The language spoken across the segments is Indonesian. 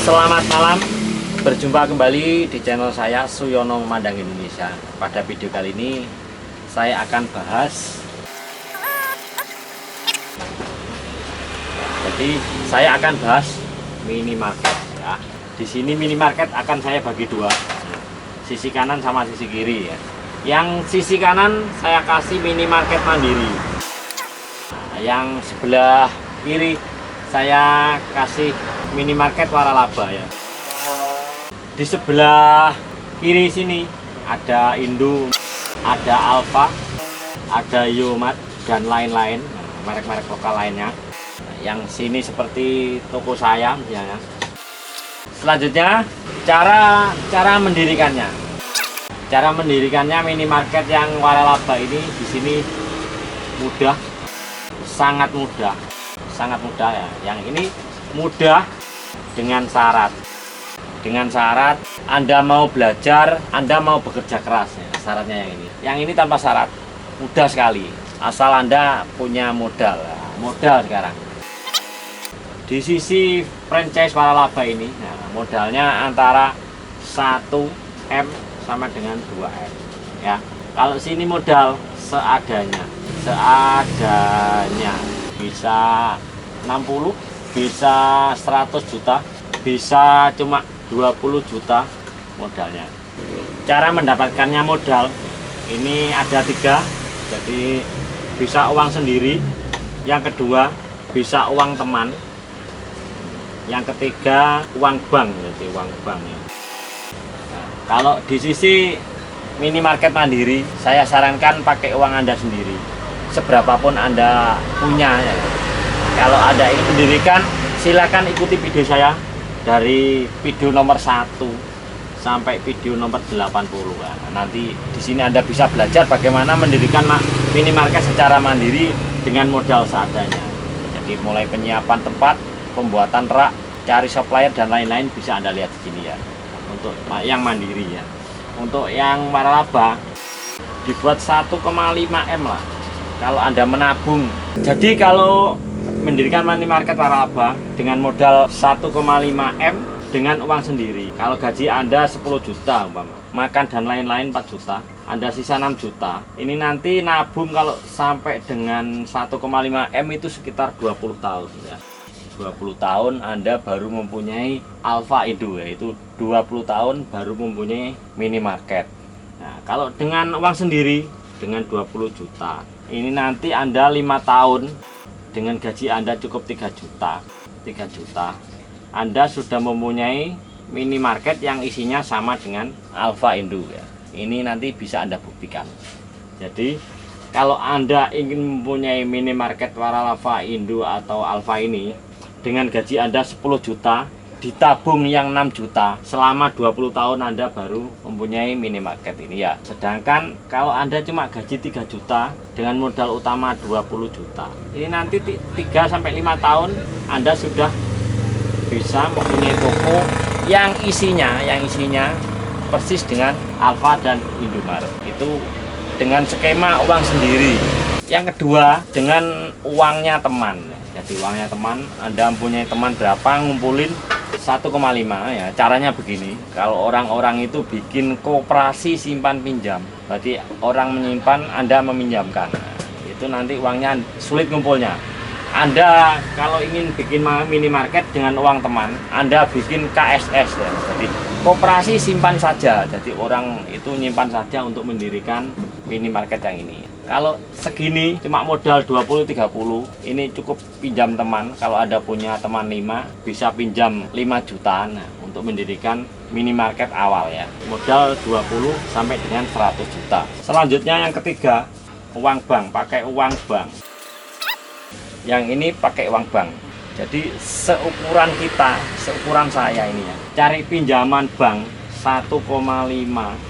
Selamat malam, berjumpa kembali di channel saya Suyono Memandang Indonesia. Pada video kali ini saya akan bahas, minimarket ya. Di sini minimarket akan saya bagi dua, sisi kanan sama sisi kiri ya. Yang sisi kanan saya kasih minimarket mandiri, yang sebelah kiri saya kasih minimarket waralaba ya. Di sebelah kiri sini ada Indo, ada Alfa, ada Yomat dan lain-lain, merek-merek lokal lainnya. Yang sini seperti toko saya ya. Selanjutnya cara mendirikannya. Cara mendirikannya minimarket yang waralaba ini di sini mudah, sangat mudah ya. Yang ini mudah dengan syarat Anda mau belajar, Anda mau bekerja keras ya, syaratnya yang ini. Yang ini tanpa syarat, mudah sekali, asal Anda punya modal sekarang. Di sisi franchise waralaba ini modalnya antara 1M sama dengan 2M ya. Kalau sini modal seadanya bisa 60, bisa 100 juta, bisa cuma 20 juta modalnya. Cara mendapatkannya modal ini ada 3. Jadi bisa uang sendiri, yang kedua bisa uang teman, yang ketiga uang bank. Jadi uang bank ya. Nah, kalau di sisi minimarket mandiri saya sarankan pakai uang Anda sendiri, seberapapun Anda punya ya. Kalau Anda ingin mendirikan, silakan ikuti video saya dari video nomor 1 sampai video nomor 80. Nah, nanti di sini Anda bisa belajar bagaimana mendirikan minimarket secara mandiri dengan modal seadanya. Jadi mulai penyiapan tempat, pembuatan rak, cari supplier dan lain-lain bisa Anda lihat di sini ya. Untuk yang mandiri ya. Untuk yang waralaba dibuat 1,5M lah kalau Anda menabung. Jadi kalau mendirikan minimarket waralaba dengan modal 1,5M dengan uang sendiri, kalau gaji Anda 10 juta makan dan lain-lain 4 juta, Anda sisa 6 juta. Ini nanti nabung kalau sampai dengan 1,5M itu sekitar 20 tahun ya. 20 tahun Anda baru mempunyai Alfa Indo, yaitu 20 tahun baru mempunyai minimarket. Nah, kalau dengan uang sendiri dengan 20 juta, ini nanti Anda 5 tahun dengan gaji Anda cukup 3 juta, Anda sudah mempunyai minimarket yang isinya sama dengan Alfa Indo ya. Ini nanti bisa Anda buktikan. Jadi kalau Anda ingin mempunyai minimarket waralaba Indo atau Alfa ini dengan gaji Anda 10 juta, ditabung yang 6 juta, selama 20 tahun Anda baru mempunyai minimarket ini ya. Sedangkan kalau Anda cuma gaji 3 juta dengan modal utama 20 juta, ini nanti 3-5 tahun Anda sudah bisa mempunyai toko yang isinya persis dengan Alfa dan Indomaret. Itu dengan skema uang sendiri. Yang kedua dengan uangnya teman. Jadi uangnya teman, Anda mempunyai teman berapa, ngumpulin 1,5 ya. Caranya begini, kalau orang-orang itu bikin koperasi simpan pinjam, berarti orang menyimpan, Anda meminjamkan. Itu nanti uangnya sulit ngumpulnya. Anda kalau ingin bikin minimarket dengan uang teman, Anda bikin KSS ya. Jadi koperasi simpan saja. Jadi orang itu nyimpan saja untuk mendirikan minimarket yang ini. Kalau segini cuma modal 20-30, ini cukup pinjam teman. Kalau Anda punya teman 5, bisa pinjam 5 jutaan untuk mendirikan minimarket awal ya. Modal 20 sampai dengan 100 juta. Selanjutnya yang ketiga, uang bank, pakai uang bank. Yang ini pakai uang bank. Jadi seukuran saya ini ya. Cari pinjaman bank 1,5.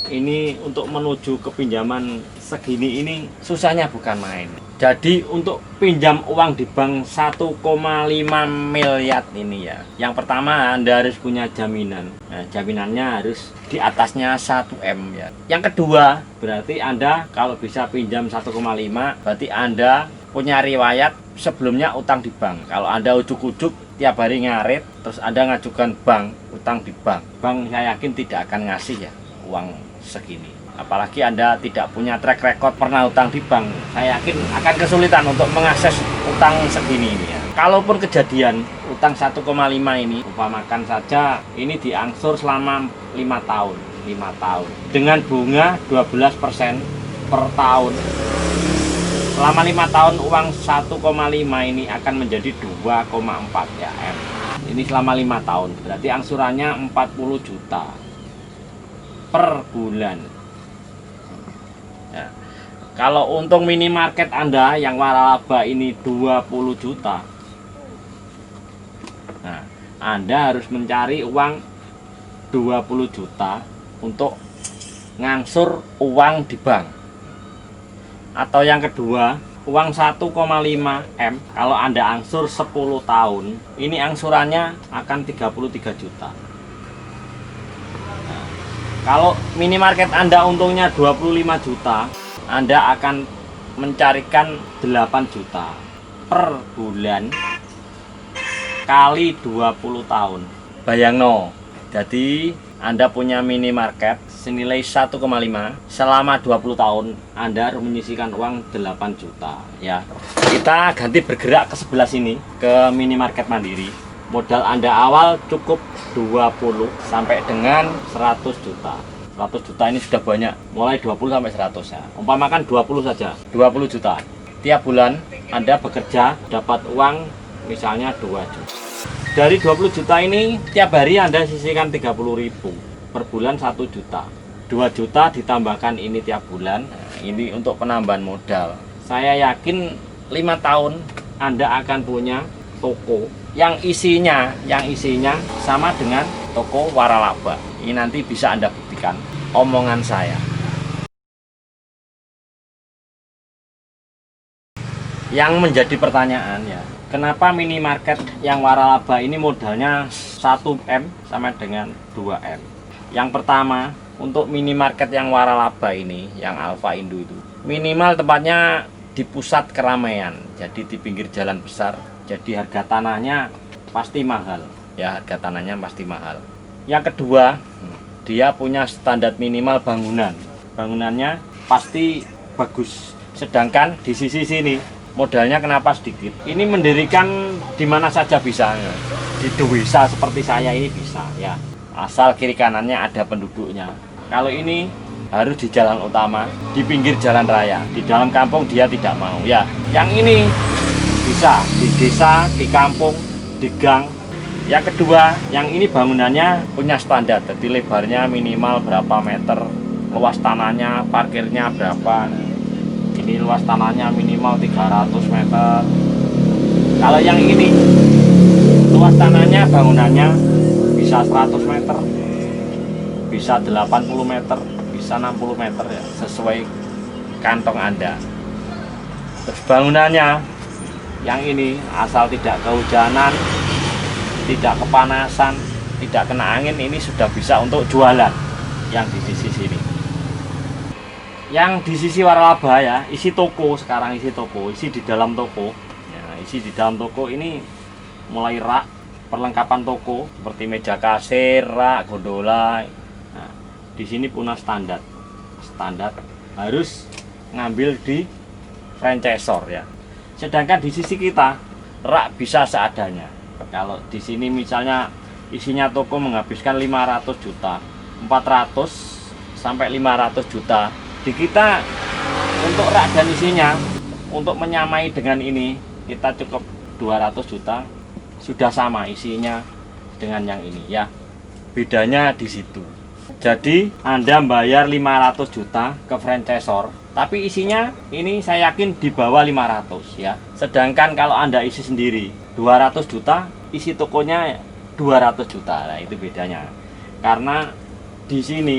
Ini untuk menuju ke pinjaman segini ini susahnya bukan main. Jadi untuk pinjam uang di bank 1,5 miliar ini ya, yang pertama Anda harus punya jaminan. Nah, jaminannya harus di atasnya 1M ya. Yang kedua berarti Anda kalau bisa pinjam 1,5 berarti Anda punya riwayat sebelumnya utang di bank. Kalau Anda ujuk-ujuk tiap hari ngarit, terus Anda ngajukan bank, utang di bank, saya yakin tidak akan ngasih ya uang segini. Apalagi Anda tidak punya track record pernah utang di bank, saya yakin akan kesulitan untuk mengakses utang segini ini ya. Kalaupun kejadian utang 1,5 ini, umpamakan saja ini diangsur selama 5 tahun, dengan bunga 12% per tahun. Selama 5 tahun uang 1,5 ini akan menjadi 2,4 ya M. Ini selama 5 tahun, berarti angsurannya 40 juta per bulan. Ya. Kalau untung minimarket Anda yang waralaba ini 20 juta, nah, Anda harus mencari uang 20 juta untuk ngangsur uang di bank. Atau yang kedua, uang 1,5 M kalau Anda angsur 10 tahun, ini angsurannya akan 33 juta. Nah, kalau minimarket Anda untungnya 25 juta, Anda akan mencarikan 8 juta per bulan kali 20 tahun. Bayangno, jadi Anda punya minimarket senilai 1,5, selama 20 tahun Anda harus menyisihkan uang 8 juta ya. Kita ganti bergerak ke sebelah sini, ke minimarket mandiri. Modal Anda awal cukup 20 sampai dengan 100 juta. 100 juta ini sudah banyak, mulai 20 sampai 100 ya. Umpamakan 20 saja, 20 juta. Tiap bulan Anda bekerja dapat uang misalnya 2 juta. Dari 20 juta ini tiap hari Anda sisihkan 30.000, per bulan 1 juta. 2 juta ditambahkan ini tiap bulan. Nah, ini untuk penambahan modal. Saya yakin 5 tahun Anda akan punya toko yang isinya sama dengan toko waralaba. Ini nanti bisa Anda buktikan omongan saya. Yang menjadi pertanyaan ya, kenapa minimarket yang waralaba ini modalnya 1M sama dengan 2M? Yang pertama, untuk minimarket yang waralaba ini, yang Alfa Indo itu, minimal tempatnya di pusat keramaian, jadi di pinggir jalan besar, jadi harga tanahnya pasti mahal ya, harga tanahnya pasti mahal. Yang kedua, dia punya standar minimal bangunannya pasti bagus. Sedangkan di sisi sini modalnya kenapa sedikit? Ini mendirikan di mana saja bisa, di desa seperti saya ini bisa ya, asal kiri kanannya ada penduduknya. Kalau ini harus di jalan utama, di pinggir jalan raya, di dalam kampung dia tidak mau ya. Yang ini bisa di desa, di kampung, di gang. Yang kedua, yang ini bangunannya punya standar, jadi lebarnya minimal berapa meter, luas tanahnya, parkirnya berapa. Ini luas tanahnya minimal 300 meter. Kalau yang ini luas tanahnya, bangunannya bisa 100 meter, bisa 80 meter, bisa 60 meter ya, sesuai kantong Anda. Terus bangunannya yang ini asal tidak kehujanan, tidak kepanasan, tidak kena angin, ini sudah bisa untuk jualan. Yang di sisi sini, yang di sisi waralaba ya, isi toko. Sekarang isi toko, isi di dalam toko ya, isi di dalam toko ini mulai rak, perlengkapan toko seperti meja kasir, rak, gondola. Nah, di sini punya standar harus ngambil di franchisor ya. Sedangkan di sisi kita rak bisa seadanya. Kalau di sini misalnya isinya toko menghabiskan 500 juta, 400 sampai 500 juta. Di kita untuk rak dan isinya, untuk menyamai dengan ini, kita cukup 200 juta, sudah sama isinya dengan yang ini ya. Bedanya di situ. Jadi Anda bayar 500 juta ke franchisor, tapi isinya ini saya yakin di bawah 500 ya. Sedangkan kalau Anda isi sendiri 200 juta, isi tokonya 200 juta. Nah, itu bedanya. Karena di sini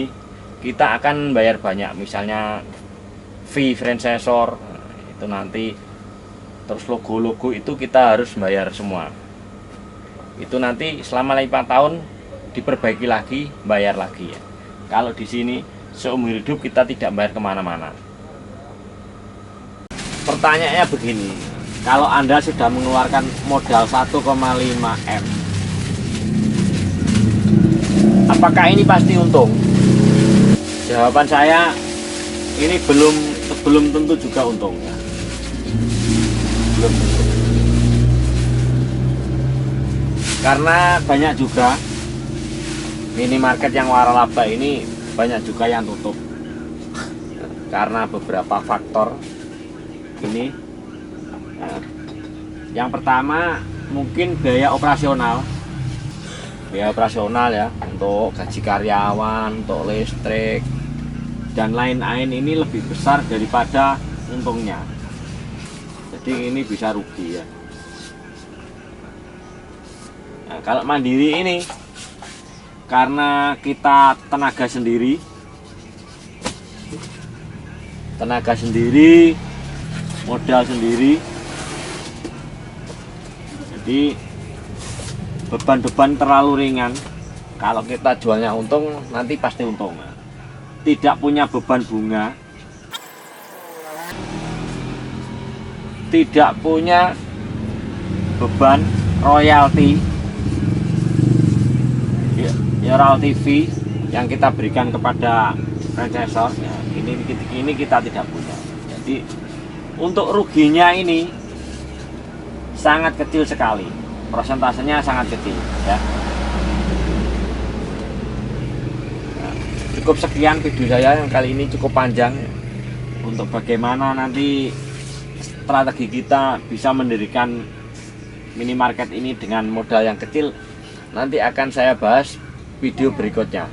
kita akan bayar banyak, misalnya fee franchisor itu nanti, terus logo-logo itu kita harus bayar semua. Itu nanti selama 5 tahun diperbaiki lagi, bayar lagi ya. Kalau di sini seumur hidup kita tidak bayar kemana-mana. Pertanyaannya begini, kalau Anda sudah mengeluarkan modal 1,5 M, apakah ini pasti untung? Jawaban saya, ini belum tentu juga untung ya. Belum tentu. Karena banyak juga minimarket yang waralaba ini banyak juga yang tutup karena beberapa faktor ini. Nah, yang pertama mungkin biaya operasional ya, untuk gaji karyawan, untuk listrik dan lain-lain ini lebih besar daripada untungnya. Jadi ini bisa rugi ya. Nah, kalau mandiri ini karena kita tenaga sendiri, modal sendiri, jadi beban-beban terlalu ringan. Kalau kita jualnya untung, nanti pasti untung. Tidak punya beban bunga, tidak punya beban royalti, royalti fee yang kita berikan kepada franchisor. Ya, ini kita tidak punya. Jadi untuk ruginya ini sangat kecil sekali, persentasenya sangat kecil ya. Nah, cukup sekian video saya yang kali ini cukup panjang untuk bagaimana nanti strategi kita bisa mendirikan minimarket ini dengan modal yang kecil. Nanti akan saya bahas video berikutnya.